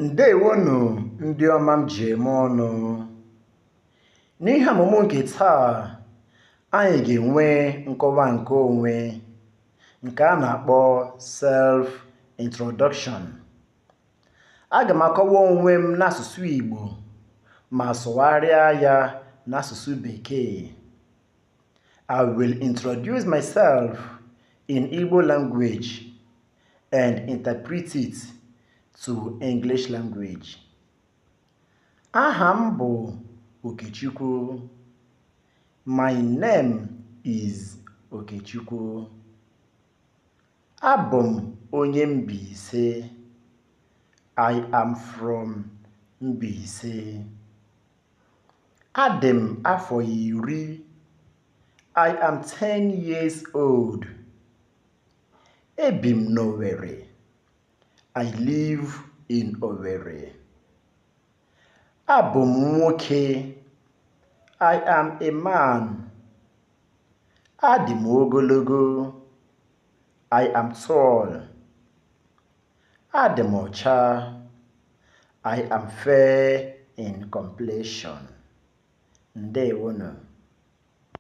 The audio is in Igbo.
Ndewonu ndị ọma m ji eme ọnụ. N'ihe ọmụmụ nke taa, anyị ga-enwe nkọwa nke onwe nke a na-akpọ self-introduction. Aga m akọwa onwe m n'asụsụ Igbo ma sụgharịa ya n'asụsụ Bekee. I will introduce myself in Igbo language and interpret it to English language. Aha m bụ Okechukwu. My name is Okechukwu. Abụ m onye Mbaise. I am from Mbaise. Adị m afọ 10. I am 10 years old. Ebi m n'Owerri. I live in Owerri. Abụ m nwoke. I am a man. Adị m ogologo. I am tall. Adị m ọcha. I am fair in complexion. Ndewonu.